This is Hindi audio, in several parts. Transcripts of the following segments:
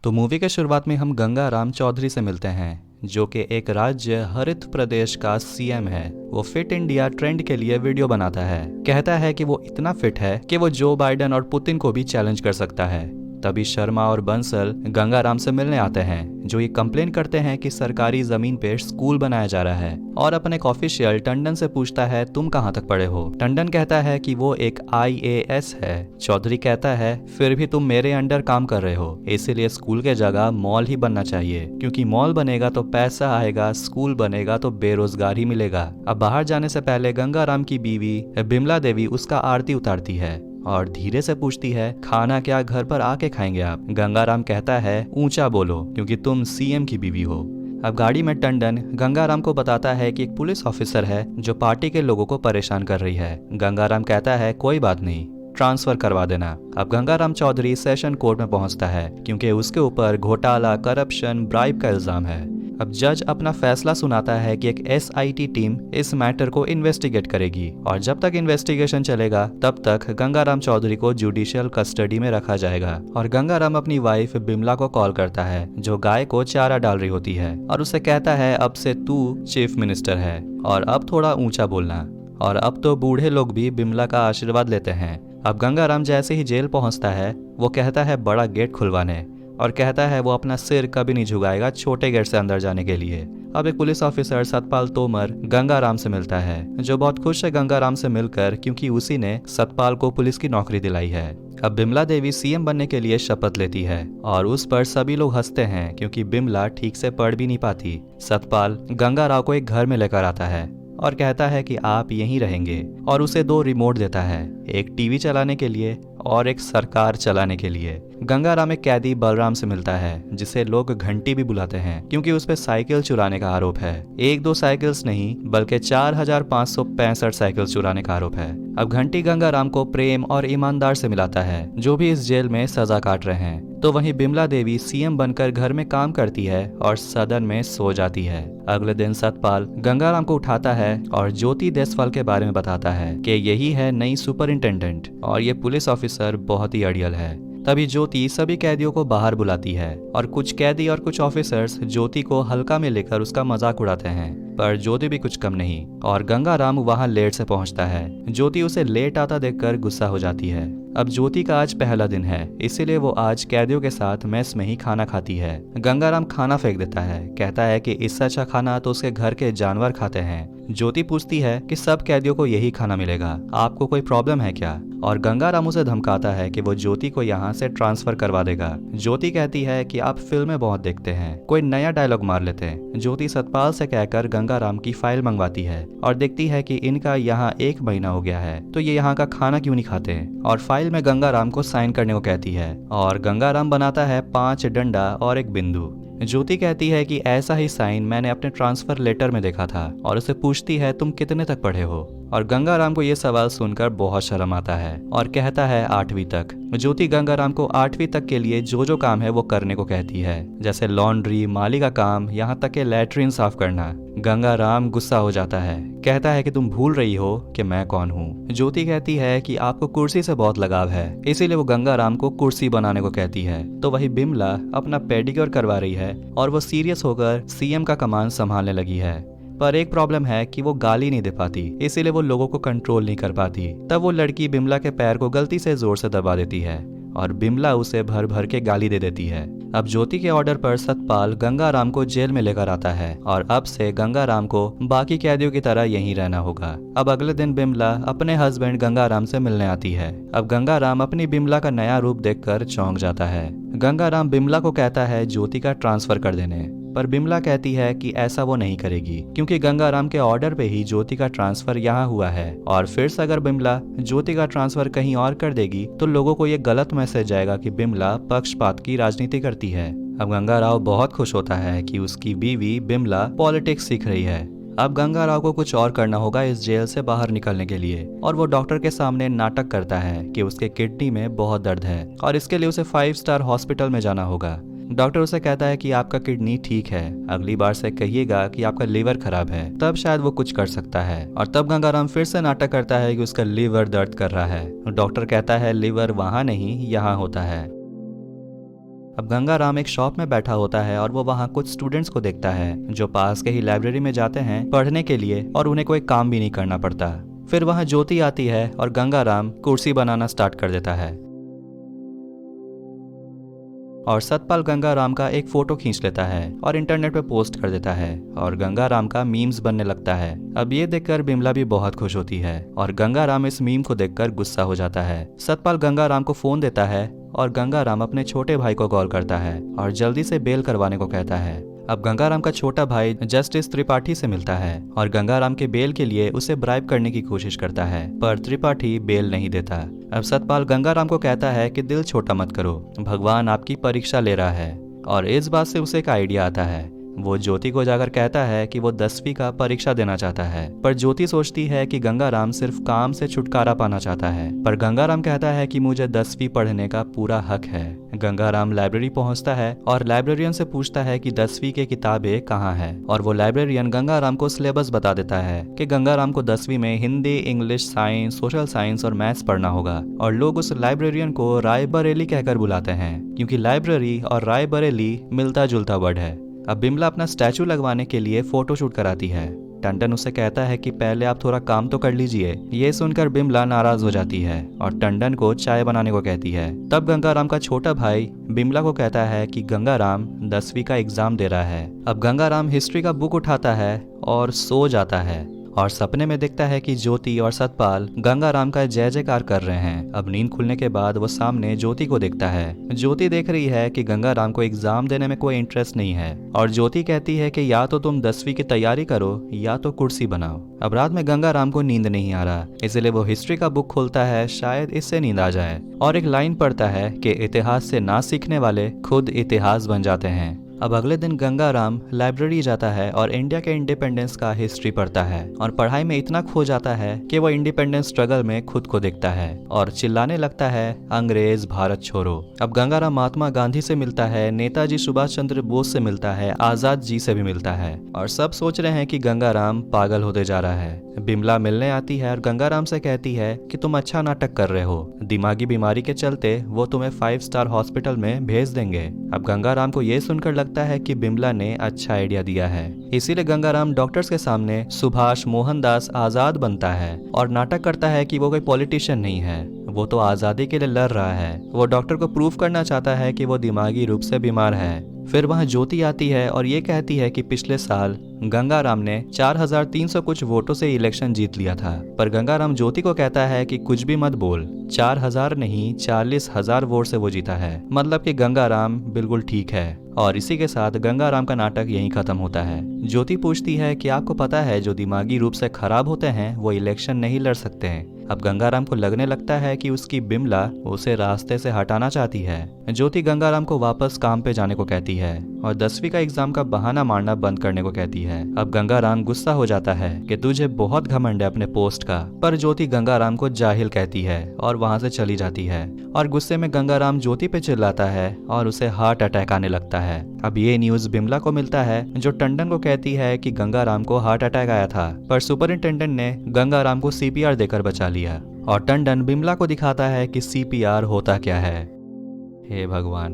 तो मूवी के शुरुआत में हम गंगाराम चौधरी से मिलते हैं, जो कि एक राज्य हरित प्रदेश का सीएम है। वो फिट इंडिया ट्रेंड के लिए वीडियो बनाता है। कहता है कि वो इतना फिट है कि वो जो बाइडेन और पुतिन को भी चैलेंज कर सकता है। तभी शर्मा और बंसल गंगाराम से मिलने आते हैं, जो ये कंप्लेन करते हैं कि सरकारी जमीन पे स्कूल बनाया जा रहा है, और अपने एक ऑफिशियल टंडन से पूछता है तुम कहाँ तक पढ़े हो। टंडन कहता है कि वो एक IAS है। चौधरी कहता है फिर भी तुम मेरे अंडर काम कर रहे हो, इसीलिए स्कूल के जगह मॉल ही बनना चाहिए, क्योंकि मॉल बनेगा तो पैसा आएगा, स्कूल बनेगा तो बेरोजगार ही मिलेगा। अब बाहर जाने से पहले गंगाराम की बीवी बिमला देवी उसका आरती उतारती है और धीरे से पूछती है खाना क्या घर पर आके खाएंगे आप। गंगाराम कहता है ऊंचा बोलो क्योंकि तुम सीएम की बीवी हो। अब गाड़ी में टंडन गंगाराम को बताता है कि एक पुलिस ऑफिसर है जो पार्टी के लोगों को परेशान कर रही है। गंगाराम कहता है कोई बात नहीं, ट्रांसफर करवा देना। अब गंगाराम चौधरी सेशन कोर्ट में पहुंचता है क्योंकि उसके ऊपर घोटाला, करप्शन, ब्राइब का इल्जाम है। अब जज अपना फैसला सुनाता है कि एक SIT टीम इस मैटर को इन्वेस्टिगेट करेगी, और जब तक इन्वेस्टिगेशन चलेगा तब तक गंगाराम चौधरी को जुडिशियल कस्टडी में रखा जाएगा। और गंगाराम अपनी वाइफ बिमला को कॉल करता है, जो गाय को चारा डाल रही होती है, और उसे कहता है अब से तू चीफ मिनिस्टर है और अब थोड़ा ऊंचा बोलना। और अब तो बूढ़े लोग भी बिमला का आशीर्वाद लेते हैं। अब गंगाराम जैसे ही जेल पहुंचता है वो कहता है बड़ा गेट खुलवाने, और कहता है वो अपना सिर कभी नहीं झुकाएगा छोटे गेट से अंदर जाने के लिए। अब एक पुलिस ऑफिसर सतपाल तोमर गंगाराम से मिलता है, जो बहुत खुश है गंगाराम से मिलकर क्योंकि उसी ने सतपाल को पुलिस की नौकरी दिलाई है। अब बिमला देवी सीएम बनने के लिए शपथ लेती है और उस पर सभी लोग हंसते हैं क्योंकि बिमला ठीक से पढ़ भी नहीं पाती। सतपाल गंगाराम को एक घर में लेकर आता है और कहता है कि आप यहीं रहेंगे, और उसे 2 रिमोट देता है, एक टीवी चलाने के लिए और एक सरकार चलाने के लिए। गंगाराम एक कैदी बलराम से मिलता है, जिसे लोग घंटी भी बुलाते हैं क्योंकि उस पर साइकिल चुराने का आरोप है। 1-2 साइकिल्स नहीं बल्कि 4565 साइकिल चुराने का आरोप है। अब घंटी गंगाराम को प्रेम और ईमानदार से मिलाता है, जो भी इस जेल में सजा काट रहे हैं। तो वहीं बिमला देवी सीएम बनकर घर में काम करती है और सदन में सो जाती है। अगले दिन सतपाल गंगाराम को उठाता है और ज्योति देसवाल के बारे में बताता है कि यही है नई सुपरिंटेंडेंट, और ये पुलिस ऑफिसर बहुत ही अड़ियल है। तभी ज्योति सभी कैदियों को बाहर बुलाती है और कुछ कैदी और कुछ ऑफिसर्स ज्योति को हल्का में लेकर उसका मजाक उड़ाते हैं, पर ज्योति भी कुछ कम नहीं, और गंगाराम वहां लेट से पहुंचता है। ज्योति उसे लेट आता देखकर गुस्सा हो जाती है। अब ज्योति का आज पहला दिन है, इसीलिए वो आज कैदियों के साथ मेस में ही खाना खाती है। गंगाराम खाना फेंक देता है, कहता है कि इससे अच्छा खाना तो उसके घर के जानवर खाते हैं। ज्योति पूछती है कि सब कैदियों को यही खाना मिलेगा, आपको कोई प्रॉब्लम है क्या? और गंगाराम उसे धमकाता है कि वो ज्योति को यहाँ से ट्रांसफर करवा देगा। ज्योति कहती है कि आप फिल्में बहुत देखते हैं, कोई नया डायलॉग मार लेते हैं। ज्योति सतपाल से कहकर गंगाराम की फाइल मंगवाती है और देखती है कि इनका यहाँ 1 महीना हो गया है, तो ये यहाँ का खाना क्यों नहीं खाते, और फाइल में गंगाराम को साइन करने को कहती है, और गंगाराम बनाता है 5 डंडा और 1 बिंदु। ज्योति कहती है कि ऐसा ही साइन मैंने अपने ट्रांसफर लेटर में देखा था, और उसे पूछती है तुम कितने तक पढ़े हो। और गंगाराम को ये सवाल सुनकर बहुत शर्म आता है और कहता है 8वीं तक। ज्योति गंगाराम को 8वीं तक के लिए जो जो काम है वो करने को कहती है, जैसे लॉन्ड्री, माली का काम, यहाँ तक के लैट्रिन साफ करना। गंगाराम गुस्सा हो जाता है, कहता है कि तुम भूल रही हो कि मैं कौन हूँ। ज्योति कहती है कि आपको कुर्सी से बहुत लगाव है, इसीलिए वो गंगाराम को कुर्सी बनाने को कहती है। तो वही बिमला अपना पेडिक्योर करवा रही है और वो सीरियस होकर सीएम का कमान संभालने लगी है। पर एक प्रॉब्लम है कि वो गाली नहीं दे पाती, इसीलिए वो लोगों को कंट्रोल नहीं कर पाती। तब वो लड़की बिमला के पैर को गलती से जोर से दबा देती है और बिमला उसे भर भर के गाली दे देती है। अब ज्योति के ऑर्डर पर सतपाल गंगाराम को जेल में लेकर आता है और अब से गंगाराम को बाकी कैदियों की तरह यहीं रहना होगा। अब अगले दिन बिमला अपने हस्बैंड गंगाराम से मिलने आती है। अब गंगाराम अपनी बिमला का नया रूप देखकर चौंक जाता है। गंगाराम बिमला को कहता है ज्योति का ट्रांसफर कर देने, पर बिमला कहती है कि ऐसा वो नहीं करेगी क्योंकि गंगाराम के ऑर्डर पे ही ज्योति का ट्रांसफर यहाँ हुआ है, और फिर से अगर बिमला ज्योति का ट्रांसफर कहीं और कर देगी तो लोगों को ये गलत मैसेज जाएगा कि बिमला पक्षपात की राजनीति करती है। अब गंगाराव बहुत खुश होता है कि उसकी बीवी बिमला पॉलिटिक्स सीख रही है। अब गंगाराव को कुछ और करना होगा इस जेल से बाहर निकलने के लिए, और वो डॉक्टर के सामने नाटक करता है कि उसके किडनी में बहुत दर्द है और इसके लिए उसे 5 स्टार हॉस्पिटल में जाना होगा। डॉक्टर उसे कहता है कि आपका किडनी ठीक है, अगली बार से कहिएगा कि आपका लीवर खराब है, तब शायद वो कुछ कर सकता है। और तब गंगाराम फिर से नाटक करता है कि उसका लीवर दर्द कर रहा है। डॉक्टर कहता है लीवर वहां नहीं यहाँ होता है। अब गंगाराम एक शॉप में बैठा होता है और वो वहाँ कुछ स्टूडेंट्स को देखता है जो पास के ही लाइब्रेरी में जाते हैं पढ़ने के लिए और उन्हें कोई काम भी नहीं करना पड़ता। फिर वहाँ ज्योति आती है और गंगाराम कुर्सी बनाना स्टार्ट कर देता है और सतपाल गंगाराम का एक फोटो खींच लेता है और इंटरनेट पे पोस्ट कर देता है और गंगाराम का मीम्स बनने लगता है। अब ये देखकर बिमला भी बहुत खुश होती है और गंगाराम इस मीम को देखकर गुस्सा हो जाता है। सतपाल गंगाराम को फोन देता है और गंगाराम अपने छोटे भाई को कॉल करता है और जल्दी से बेल करवाने को कहता है। अब गंगाराम का छोटा भाई जस्टिस त्रिपाठी से मिलता है और गंगाराम के बेल के लिए उसे ब्राइब करने की कोशिश करता है, पर त्रिपाठी बेल नहीं देता। अब सतपाल गंगाराम को कहता है कि दिल छोटा मत करो, भगवान आपकी परीक्षा ले रहा है। और इस बात से उसे एक आइडिया आता है। वो ज्योति को जाकर कहता है कि वो 10वीं का परीक्षा देना चाहता है, पर ज्योति सोचती है कि गंगाराम सिर्फ काम से छुटकारा पाना चाहता है। पर गंगाराम कहता है कि मुझे 10वीं पढ़ने का पूरा हक है। गंगाराम लाइब्रेरी पहुंचता है और लाइब्रेरियन से पूछता है कि 10वीं की किताबें कहाँ है और वो लाइब्रेरियन गंगाराम को सिलेबस बता देता है कि गंगाराम को 10वीं में Hindi, English, science, social science और मैथ्स पढ़ना होगा। और लोग उस लाइब्रेरियन को रायबरेली कहकर बुलाते हैं क्योंकि लाइब्रेरी और रायबरेली मिलता जुलता वर्ड है। अब बिमला अपना स्टैचू लगवाने के लिए फोटो शूट कराती है। टंडन उसे कहता है कि पहले आप थोड़ा काम तो कर लीजिए। ये सुनकर बिमला नाराज हो जाती है और टंडन को चाय बनाने को कहती है। तब गंगाराम का छोटा भाई बिमला को कहता है कि गंगाराम 10वीं का एग्जाम दे रहा है। अब गंगाराम हिस्ट्री का बुक उठाता है और सो जाता है और सपने में देखता है कि ज्योति और सतपाल गंगाराम का जय जयकार कर रहे हैं। अब नींद खुलने के बाद वो सामने ज्योति को देखता है। ज्योति देख रही है कि गंगाराम को एग्जाम देने में कोई इंटरेस्ट नहीं है और ज्योति कहती है कि या तो तुम 10वीं की तैयारी करो या तो कुर्सी बनाओ। अब रात में गंगाराम को नींद नहीं आ रहा, इसलिए वो हिस्ट्री का बुक खोलता है, शायद इससे नींद आ जाए, और एक लाइन पढ़ता है कि इतिहास से ना सीखने वाले खुद इतिहास बन जाते हैं। अब अगले दिन गंगाराम लाइब्रेरी जाता है और इंडिया के इंडिपेंडेंस का हिस्ट्री पढ़ता है और पढ़ाई में इतना खो जाता है कि वो इंडिपेंडेंस स्ट्रगल में खुद को देखता है और चिल्लाने लगता है, अंग्रेज भारत छोड़ो। अब गंगाराम महात्मा गांधी से मिलता है, नेताजी सुभाष चंद्र बोस से मिलता है, आजाद जी से भी मिलता है और सब सोच रहे हैं कि गंगाराम पागल होते जा रहा है। बिमला मिलने आती है और गंगाराम से कहती है कि तुम अच्छा नाटक कर रहे हो, दिमागी बीमारी के चलते वो तुम्हें 5 स्टार हॉस्पिटल में भेज देंगे। अब गंगाराम को ये सुनकर लगता है कि बिमला ने अच्छा आइडिया दिया है, इसीलिए गंगाराम डॉक्टर्स के सामने सुभाष मोहनदास आजाद बनता है और नाटक करता है कि वो कोई पॉलिटिशियन नहीं है, वो तो आजादी के लिए लड़ रहा है। वो डॉक्टर को प्रूव करना चाहता है कि वो दिमागी रूप से बीमार है। फिर वहाँ ज्योति आती है और ये कहती है कि पिछले साल गंगाराम ने 4300 कुछ वोटों से इलेक्शन जीत लिया था, पर गंगाराम ज्योति को कहता है कि कुछ भी मत बोल, 4000 नहीं 40,000 वोट से वो जीता है, मतलब कि गंगाराम बिल्कुल ठीक है। और इसी के साथ गंगाराम का नाटक यहीं खत्म होता है। ज्योति पूछती है कि आपको पता है जो दिमागी रूप से खराब होते हैं वो इलेक्शन नहीं लड़ सकते हैं। अब गंगाराम को लगने लगता है कि उसकी बिमला उसे रास्ते से हटाना चाहती है। ज्योति गंगाराम को वापस काम पे जाने को कहती है और 10वीं का एग्जाम का बहाना मारना बंद करने को कहती है। अब गंगाराम गुस्सा हो जाता है कि तुझे बहुत घमंड है अपने पोस्ट का, पर ज्योति गंगाराम को जाहिल कहती है और वहां से चली जाती है। और गुस्से में गंगाराम ज्योति पे चिल्लाता है और उसे हार्ट अटैक आने लगता है। अब ये न्यूज बिमला को मिलता है जो टंडन को कहती है कि गंगाराम को हार्ट अटैक आया था, पर सुपरिंटेंडेंट ने गंगाराम को CPR देकर बचा लिया। और टंडन बिमला को दिखाता है कि CPR होता क्या है। हे भगवान।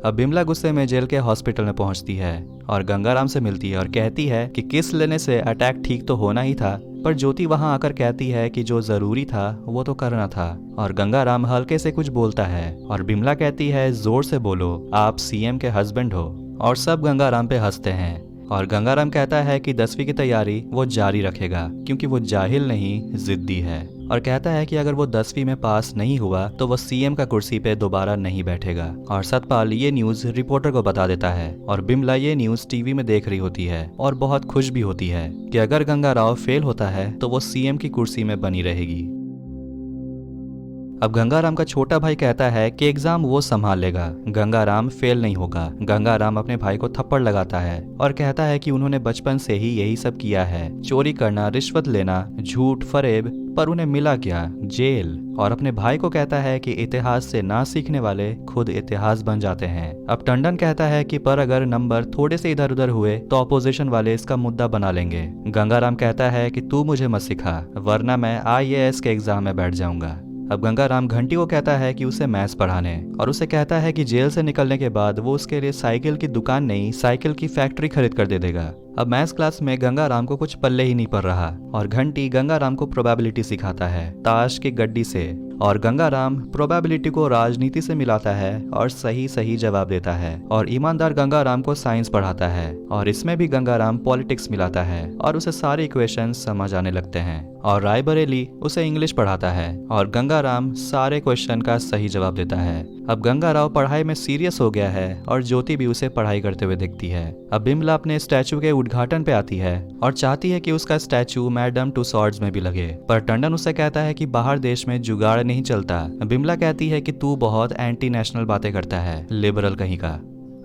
अब बिमला गुस्से में जेल के हॉस्पिटल में पहुंचती है और गंगाराम से मिलती है और कहती है कि किस लेने से अटैक ठीक तो होना ही था, पर ज्योति वहां आकर कहती है कि जो जरूरी था वो तो करना था। और गंगाराम हल्के से कुछ बोलता है और बिमला कहती है जोर से बोलो, आप CM के हस्बैंड हो। और सब गंगाराम पे हंसते हैं और गंगाराम कहता है कि 10वीं की तैयारी वो जारी रखेगा क्योंकि वो जाहिल नहीं जिद्दी है, और कहता है कि अगर वो 10वीं में पास नहीं हुआ तो वो CM का कुर्सी पे दोबारा नहीं बैठेगा। और सतपाल ये न्यूज रिपोर्टर को बता देता है और बिमला ये न्यूज टीवी में देख रही होती है और बहुत खुश भी होती है कि अगर गंगाराव फेल होता है तो वो CM की कुर्सी में बनी रहेगी। अब गंगाराम का छोटा भाई कहता है कि एग्जाम वो संभाल लेगा, गंगाराम फेल नहीं होगा। गंगाराम अपने भाई को थप्पड़ लगाता है और कहता है कि उन्होंने बचपन से ही यही सब किया है, चोरी करना, रिश्वत लेना, झूठ, फरेब, पर उन्हें मिला क्या? जेल। और अपने भाई को कहता है कि इतिहास से ना सीखने वाले खुद इतिहास बन जाते हैं। अब टंडन कहता है कि पर अगर नंबर थोड़े से इधर उधर हुए तो ऑपोजिशन वाले इसका मुद्दा बना लेंगे। गंगाराम कहता है कि तू मुझे मत सिखा वरना मैं IAS के एग्जाम में बैठ जाऊंगा। अब गंगाराम घंटी को कहता है कि उसे मैथ्स पढ़ाने, और उसे कहता है कि जेल से निकलने के बाद वो उसके लिए साइकिल की दुकान नहीं, साइकिल की फैक्ट्री खरीद कर दे देगा। अब मैथ्स क्लास में गंगाराम को कुछ पल्ले ही नहीं पड़ रहा, और घंटी गंगाराम को प्रोबेबिलिटी सिखाता है ताश की गड्डी से, और गंगाराम प्रोबेबिलिटी को राजनीति से मिलाता है और सही सही जवाब देता है। और ईमानदार गंगाराम को साइंस पढ़ाता है, और इसमें भी गंगाराम पॉलिटिक्स मिलाता है और उसे सारे इक्वेशन समझ आने लगते हैं। और रायबरेली उसे इंग्लिश पढ़ाता है, और गंगाराम सारे क्वेश्चन का सही जवाब देता है। अब गंगाराव पढ़ाई में सीरियस हो गया है, और ज्योति भी उसे पढ़ाई करते हुए दिखती है। अब बिमला अपने स्टैचू के उद्घाटन पे आती है और चाहती है कि उसका स्टैचू मैडम टू सॉर्ड्स में भी लगे, पर टंडन उसे कहता है कि बाहर देश में जुगाड़ नहीं चलता। बिमला कहती है कि तू बहुत एंटी नेशनल बातें करता है, लिबरल कहीं का।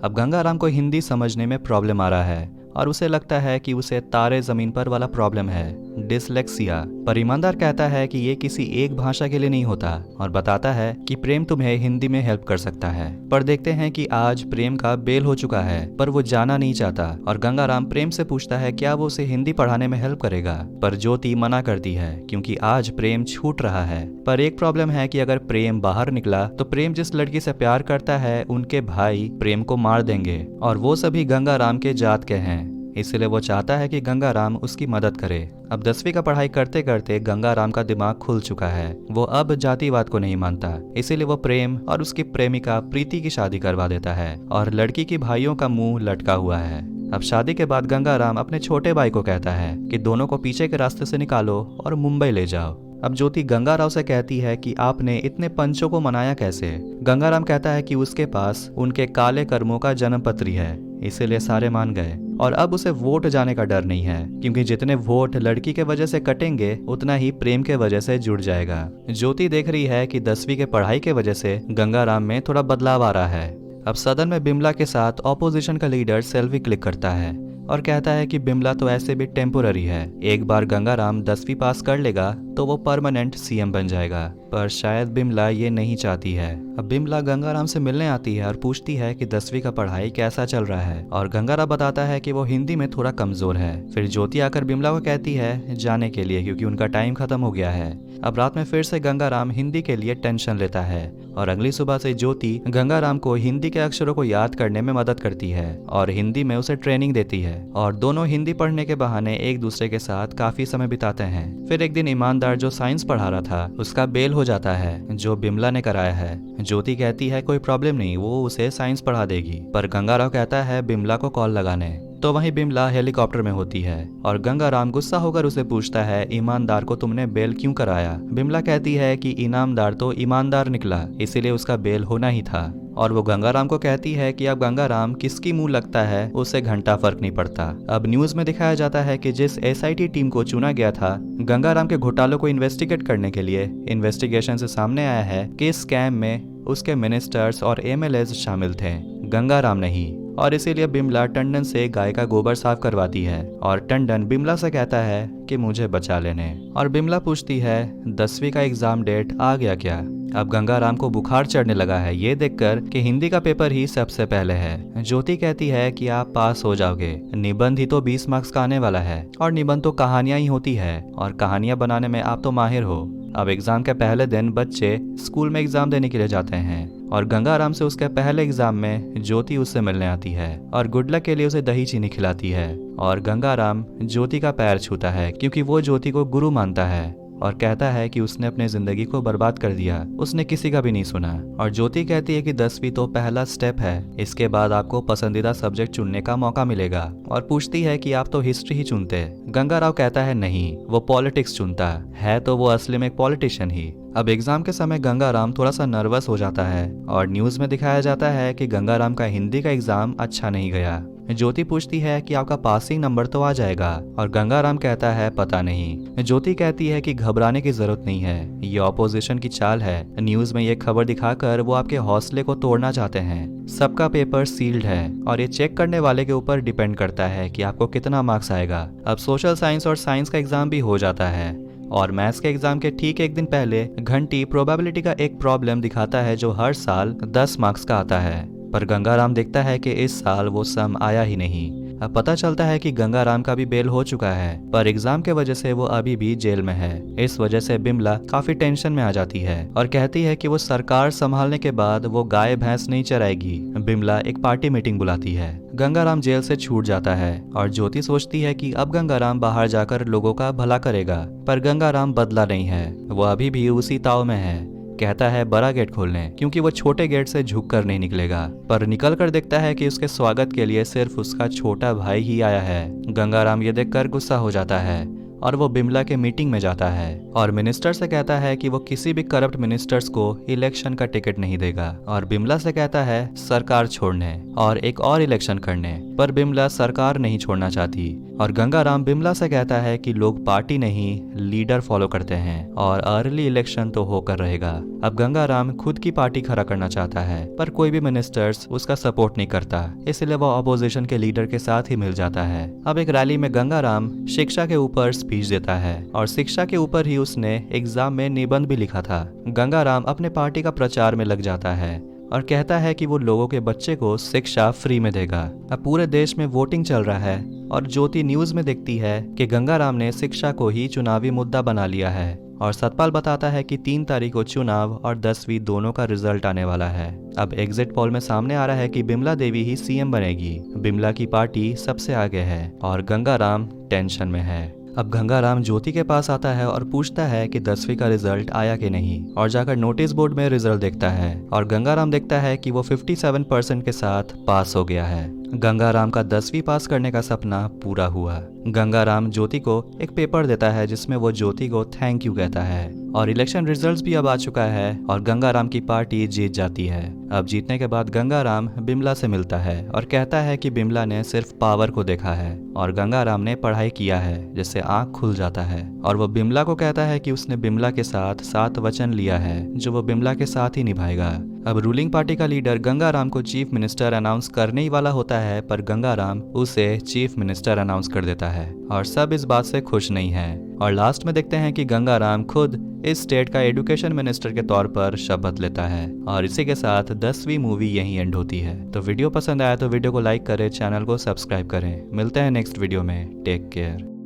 अब गंगाराम को हिंदी समझने में प्रॉब्लम आ रहा है, और उसे लगता है कि उसे तारे जमीन पर वाला प्रॉब्लम है, डिसलेक्सिया। पर ईमानदार कहता है कि ये किसी एक भाषा के लिए नहीं होता, और बताता है कि प्रेम तुम्हें हिंदी में हेल्प कर सकता है। पर देखते हैं कि आज प्रेम का बेल हो चुका है, पर वो जाना नहीं चाहता, और गंगाराम प्रेम से पूछता है क्या वो उसे हिंदी पढ़ाने में हेल्प करेगा, पर ज्योति मना करती है क्योंकि आज प्रेम छूट रहा है। पर एक प्रॉब्लम है कि अगर प्रेम बाहर निकला तो प्रेम जिस लड़की से प्यार करता है उनके भाई प्रेम को मार देंगे, और वो सभी गंगाराम के जात के हैं, इसलिए वो चाहता है कि गंगाराम उसकी मदद करे। अब 10वीं का पढ़ाई करते करते गंगाराम का दिमाग खुल चुका है, वो अब जातिवाद को नहीं मानता, इसीलिए वो प्रेम और उसकी प्रेमिका प्रीति की शादी करवा देता है, और लड़की की भाइयों का मुंह लटका हुआ है। अब शादी के बाद गंगाराम अपने छोटे भाई को कहता है कि दोनों को पीछे के रास्ते से निकालो और मुंबई ले जाओ। अब ज्योति गंगाराव से कहती है कि आपने इतने पंचों को मनाया कैसे। गंगाराम कहता है कि उसके पास उनके काले कर्मों का जन्म पत्री है, इसीलिए सारे मान गए, और अब उसे वोट जाने का डर नहीं है, क्योंकि जितने वोट लड़की के वजह से कटेंगे उतना ही प्रेम के वजह से जुड़ जाएगा। ज्योति देख रही है कि 10वीं के पढ़ाई के वजह से गंगाराम में थोड़ा बदलाव आ रहा है। अब सदन में बिमला के साथ ऑपोजिशन का लीडर सेल्फी क्लिक करता है और कहता है कि बिमला तो ऐसे भी टेम्पोररी है, एक बार गंगाराम 10वीं पास कर लेगा तो वो परमानेंट सीएम बन जाएगा, पर शायद बिमला ये नहीं चाहती है। अब बिमला गंगाराम से मिलने आती है और पूछती है कि 10वीं का पढ़ाई कैसा चल रहा है, और गंगाराम बताता है कि वो हिंदी में थोड़ा कमजोर है। फिर ज्योति आकर बिमला को कहती है जाने के लिए, क्योंकि उनका टाइम खत्म हो गया है। अब रात में फिर से गंगाराम हिंदी के लिए टेंशन लेता है, और अगली सुबह से ज्योति गंगाराम को हिंदी के अक्षरों को याद करने में मदद करती है और हिंदी में उसे ट्रेनिंग देती है, और दोनों हिंदी पढ़ने के बहाने एक दूसरे के साथ काफी समय बिताते हैं। फिर एक दिन ईमानदार जो साइंस पढ़ा रहा था उसका बेल हो जाता है, जो बिमला ने कराया है। ज्योति कहती है कोई प्रॉब्लम नहीं, वो उसे साइंस पढ़ा देगी, पर गंगाराम कहता है बिमला को कॉल लगाने। तो वहीं बिमला हेलीकॉप्टर में होती है, और गंगाराम गुस्सा होकर उसे पूछता है ईमानदार को तुमने बेल क्यों कराया। बिमला कहती है कि इनामदार तो ईमानदार निकला, इसीलिए उसका बेल होना ही था, और वो गंगाराम को कहती है कि अब गंगाराम किसकी मुंह लगता है उससे घंटा फर्क नहीं पड़ता। अब न्यूज में दिखाया जाता है कि जिस एसआईटी टीम को चुना गया था गंगाराम के घोटालों को इन्वेस्टिगेट करने के लिए, इन्वेस्टिगेशन से सामने आया है कि इस स्कैम में उसके मिनिस्टर्स और एमएलएज शामिल थे, गंगाराम नहीं, और इसीलिए बिमला टंडन से गाय का गोबर साफ करवाती है, और टंडन बिमला से कहता है कि मुझे बचा लेने, और बिमला पूछती है 10वीं का एग्जाम डेट आ गया क्या। अब गंगाराम को बुखार चढ़ने लगा है ये देखकर कि हिंदी का पेपर ही सबसे पहले है। ज्योति कहती है कि आप पास हो जाओगे, निबंध ही तो 20 मार्क्स का आने वाला है, और निबंध तो कहानियां ही होती है, और कहानियां बनाने में आप तो माहिर हो। अब एग्जाम के पहले दिन बच्चे स्कूल में एग्जाम देने के लिए जाते हैं, और गंगाराम से उसके पहले एग्जाम में ज्योति उससे मिलने आती है और गुड लक के लिए उसे दही चीनी खिलाती है, और गंगाराम ज्योति का पैर छूता है क्योंकि वो ज्योति को गुरु मानता है, और कहता है कि उसने अपने जिंदगी को बर्बाद कर दिया, उसने किसी का भी नहीं सुना। और ज्योति कहती है कि 10वीं तो पहला स्टेप है, इसके बाद आपको पसंदीदा सब्जेक्ट चुनने का मौका मिलेगा, और पूछती है कि आप तो हिस्ट्री ही चुनते। गंगाराव कहता है नहीं, वो पॉलिटिक्स चुनता है, तो वो असली में एक पॉलिटिशियन ही। अब एग्जाम के समय गंगाराम थोड़ा सा नर्वस हो जाता है, और न्यूज में दिखाया जाता है कि गंगाराम का हिंदी का एग्जाम अच्छा नहीं गया। ज्योति पूछती है कि आपका पासिंग नंबर तो आ जाएगा, और गंगाराम कहता है पता नहीं। ज्योति कहती है कि घबराने की जरूरत नहीं है, ये ऑपोजिशन की चाल है, न्यूज में ये खबर दिखाकर वो आपके हौसले को तोड़ना चाहते हैं। सबका पेपर सील्ड है, और ये चेक करने वाले के ऊपर डिपेंड करता है कि आपको कितना मार्क्स आएगा। अब सोशल साइंस और साइंस का एग्जाम भी हो जाता है, और मैथ्स के एग्जाम के ठीक एक दिन पहले घंटी प्रोबेबिलिटी का एक प्रॉब्लम दिखाता है जो हर साल 10 मार्क्स का आता है, पर गंगाराम देखता है कि इस साल वो सम आया ही नहीं। अब पता चलता है कि गंगाराम का भी बेल हो चुका है, पर एग्जाम के वजह से वो अभी भी जेल में है। इस वजह से बिमला काफी टेंशन में आ जाती है और कहती है कि वो सरकार संभालने के बाद वो गाय भैंस नहीं चराएगी। बिमला एक पार्टी मीटिंग बुलाती है। गंगाराम जेल से छूट जाता है और ज्योति सोचती है कि अब गंगाराम बाहर जाकर लोगों का भला करेगा, पर गंगाराम बदला नहीं है। वो अभी भी उसी ताव में है। कहता है बड़ा गेट खोलने, क्योंकि वो छोटे गेट से झुककर नहीं निकलेगा। पर निकल कर देखता है कि उसके स्वागत के लिए सिर्फ उसका छोटा भाई ही आया है। गंगाराम ये देखकर गुस्सा हो जाता है और वो बिमला के मीटिंग में जाता है और मिनिस्टर से कहता है कि वो किसी भी करप्ट मिनिस्टर्स को इलेक्शन का टिकट नहीं देगा, और बिमला से कहता है सरकार छोड़ने और एक और इलेक्शन करने। पर बिमला सरकार नहीं छोड़ना चाहती और गंगाराम बिमला से कहता है कि लोग पार्टी नहीं लीडर फॉलो करते हैं और अर्ली इलेक्शन तो होकर रहेगा। अब गंगाराम खुद की पार्टी खड़ा करना चाहता है, पर कोई भी मिनिस्टर्स उसका सपोर्ट नहीं करता, इसलिए वो अपोजिशन के लीडर के साथ ही मिल जाता है। अब एक रैली में गंगाराम शिक्षा के ऊपर स्पीच देता है और शिक्षा के ऊपर ही उसने एग्जाम में निबंध भी लिखा था। गंगाराम अपने पार्टी का प्रचार में लग जाता है और कहता है कि वो लोगों के बच्चे को शिक्षा फ्री में देगा। अब पूरे देश में वोटिंग चल रहा है और ज्योति न्यूज में देखती है कि गंगाराम ने शिक्षा को ही चुनावी मुद्दा बना लिया है। और सतपाल बताता है कि 3 तारीख को चुनाव और 10वीं दोनों का रिजल्ट आने वाला है। अब एग्जिट पोल में सामने आ रहा है कि बिमला देवी ही सीएम बनेगी। बिमला की पार्टी सबसे आगे है और गंगाराम टेंशन में है। अब गंगाराम ज्योति के पास आता है और पूछता है कि 10वीं का रिजल्ट आया कि नहीं, और जाकर नोटिस बोर्ड में रिजल्ट देखता है और गंगाराम देखता है कि वो 57% के साथ पास हो गया है। गंगाराम का 10वीं पास करने का सपना पूरा हुआ। गंगाराम ज्योति को एक पेपर देता है जिसमें वो ज्योति को थैंक यू कहता है और इलेक्शन रिजल्ट्स भी अब आ चुका है और गंगाराम की पार्टी जीत जाती है। अब जीतने के बाद गंगाराम बिमला से मिलता है और कहता है कि बिमला ने सिर्फ पावर को देखा है और गंगाराम ने पढ़ाई किया है, जिससे आंख खुल जाता है। और वो बिमला को कहता है कि उसने बिमला के साथ 7 वचन लिया है जो वो बिमला के साथ ही निभाएगा। अब रूलिंग पार्टी का लीडर गंगाराम को चीफ मिनिस्टर अनाउंस करने ही वाला होता है, पर गंगाराम उसे चीफ मिनिस्टर अनाउंस कर देता है और सब इस बात से खुश नहीं है। और लास्ट में देखते हैं कि गंगाराम खुद इस स्टेट का एजुकेशन मिनिस्टर के तौर पर शपथ लेता है। और इसी के साथ 10वीं मूवी यहीं एंड होती है। तो वीडियो पसंद आया तो वीडियो को लाइक करें, चैनल को सब्सक्राइब करें। मिलते हैं नेक्स्ट वीडियो में। Take care.